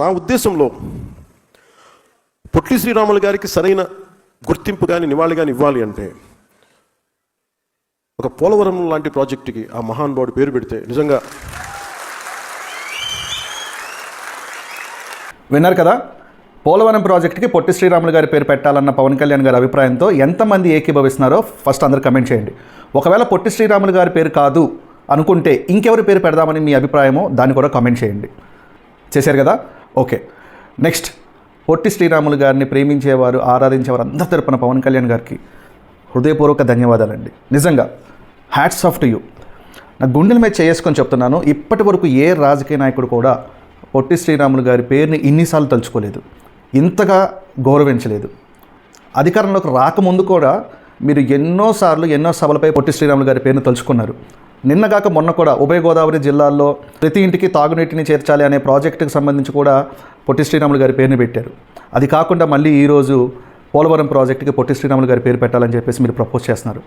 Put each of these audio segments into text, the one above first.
నా ఉద్దేశంలో పొట్టి శ్రీరాములు గారికి సరైన గుర్తింపు కానీ నివాళి కానీ ఇవ్వాలి అంటే ఒక పోలవరం లాంటి ప్రాజెక్టుకి ఆ మహానుభావుడు పేరు పెడితే నిజంగా. విన్నారు కదా, పోలవరం ప్రాజెక్టుకి పొట్టి శ్రీరాములు గారి పేరు పెట్టాలన్న పవన్ కళ్యాణ్ గారి అభిప్రాయంతో ఎంతమంది ఏకీభవిస్తున్నారో ఫస్ట్ అందరూ కమెంట్ చేయండి. ఒకవేళ పొట్టి శ్రీరాములు గారి పేరు కాదు అనుకుంటే ఇంకెవరి పేరు పెడదామని మీ అభిప్రాయమో దాన్ని కూడా కామెంట్ చేయండి. చేశారు కదా, ఓకే. నెక్స్ట్, పొట్టి శ్రీరాములు గారిని ప్రేమించేవారు, ఆరాధించేవారు అందరి తరపున పవన్ కళ్యాణ్ గారికి హృదయపూర్వక ధన్యవాదాలండి. నిజంగా హ్యాట్స్ ఆఫ్ టు యూ. నా గుండెల మీద చేసుకొని చెప్తున్నాను, ఇప్పటి వరకు ఏ రాజకీయ నాయకుడు కూడా పొట్టి శ్రీరాములు గారి పేరుని ఇన్నిసార్లు తలుచుకోలేదు, ఇంతగా గౌరవించలేదు. అధికారంలోకి రాకముందు కూడా మీరు ఎన్నో సభలపై పొట్టి శ్రీరాములు గారి పేరును తలుచుకున్నారు. నిన్నగాక మొన్న కూడా ఉభయ గోదావరి జిల్లాల్లో ప్రతి ఇంటికి తాగునీటిని చేర్చాలి అనే ప్రాజెక్టుకు సంబంధించి కూడా పొట్టి శ్రీరాములు గారి పేరుని పెట్టారు. అది కాకుండా మళ్ళీ ఈరోజు పోలవరం ప్రాజెక్టుకి పొట్టి శ్రీరాములు గారి పేరు పెట్టాలని చెప్పేసి మీరు ప్రపోజ్ చేస్తున్నారు.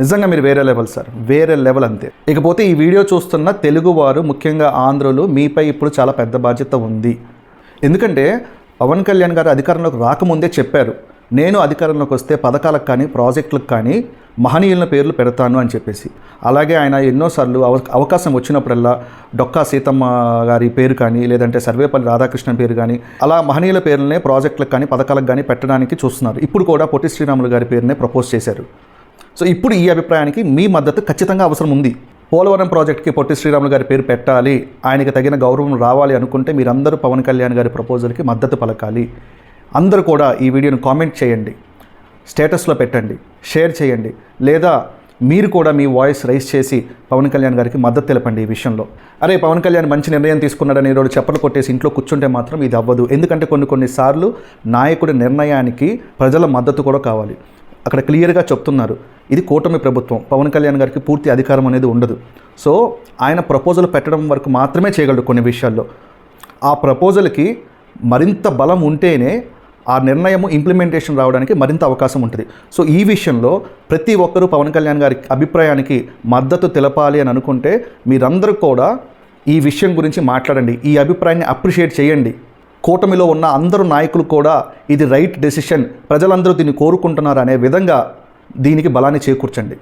నిజంగా మీరు వేరే లెవెల్ సార్, వేరే లెవెల్ అంతే. ఇకపోతే ఈ వీడియో చూస్తున్న తెలుగువారు, ముఖ్యంగా ఆంధ్రులు, మీపై ఇప్పుడు చాలా పెద్ద బాధ్యత ఉంది. ఎందుకంటే పవన్ కళ్యాణ్ గారు అధికారంలోకి రాకముందే చెప్పారు, నేను అధికారంలోకి వస్తే పథకాలకు కానీ ప్రాజెక్టులకు కానీ మహనీయుల పేర్లు పెడతాను అని చెప్పేసి. అలాగే ఆయన ఎన్నోసార్లు అవకాశం వచ్చినప్పుడల్లా డొక్కా సీతమ్మ గారి పేరు కానీ, లేదంటే సర్వేపల్లి రాధాకృష్ణన్ పేరు కానీ, అలా మహనీయుల పేర్లనే ప్రాజెక్టులకు కానీ పథకాలకు కానీ పెట్టడానికి చూస్తున్నారు. ఇప్పుడు కూడా పొట్టి శ్రీరాములు గారి పేరునే ప్రపోజ్ చేశారు. సో ఇప్పుడు ఈ అభిప్రాయానికి మీ మద్దతు ఖచ్చితంగా అవసరం ఉంది. పోలవరం ప్రాజెక్ట్కి పొట్టి శ్రీరాములు గారి పేరు పెట్టాలి, ఆయనకి తగిన గౌరవం రావాలి అనుకుంటే మీరందరూ పవన్ కళ్యాణ్ గారి ప్రపోజల్కి మద్దతు పలకాలి. అందరూ కూడా ఈ వీడియోను కామెంట్ చేయండి, స్టేటస్లో పెట్టండి, షేర్ చేయండి, లేదా మీరు కూడా మీ వాయిస్ రైజ్ చేసి పవన్ కళ్యాణ్ గారికి మద్దతు తెలపండి ఈ విషయంలో. అరే పవన్ కళ్యాణ్ మంచి నిర్ణయం తీసుకున్నాడని ఈరోజు చప్పట్లు కొట్టేసి ఇంట్లో కూర్చుంటే మాత్రం ఇది అవ్వదు. ఎందుకంటే కొన్నిసార్లు నాయకుడి నిర్ణయానికి ప్రజల మద్దతు కూడా కావాలి. అక్కడ క్లియర్గా చెప్తున్నారు, ఇది కూటమి ప్రభుత్వం, పవన్ కళ్యాణ్ గారికి పూర్తి అధికారం అనేది ఉండదు. సో ఆయన ప్రపోజల్ పెట్టడం వరకు మాత్రమే చేయగలడు కొన్ని విషయాల్లో. ఆ ప్రపోజల్కి మరింత బలం ఉంటేనే ఆ నిర్ణయము ఇంప్లిమెంటేషన్ రావడానికి మరింత అవకాశం ఉంటుంది. సో ఈ విషయంలో ప్రతి ఒక్కరూ పవన్ కళ్యాణ్ గారి అభిప్రాయానికి మద్దతు తెలపాలి అని అనుకుంటే మీరందరూ కూడా ఈ విషయం గురించి మాట్లాడండి, ఈ అభిప్రాయాన్ని అప్రిషియేట్ చేయండి. కూటమిలో ఉన్న అందరూ నాయకులు కూడా ఇది రైట్ డెసిషన్, ప్రజలందరూ దీన్ని కోరుకుంటున్నారు అనే విధంగా దీనికి బలాన్ని చేకూర్చండి.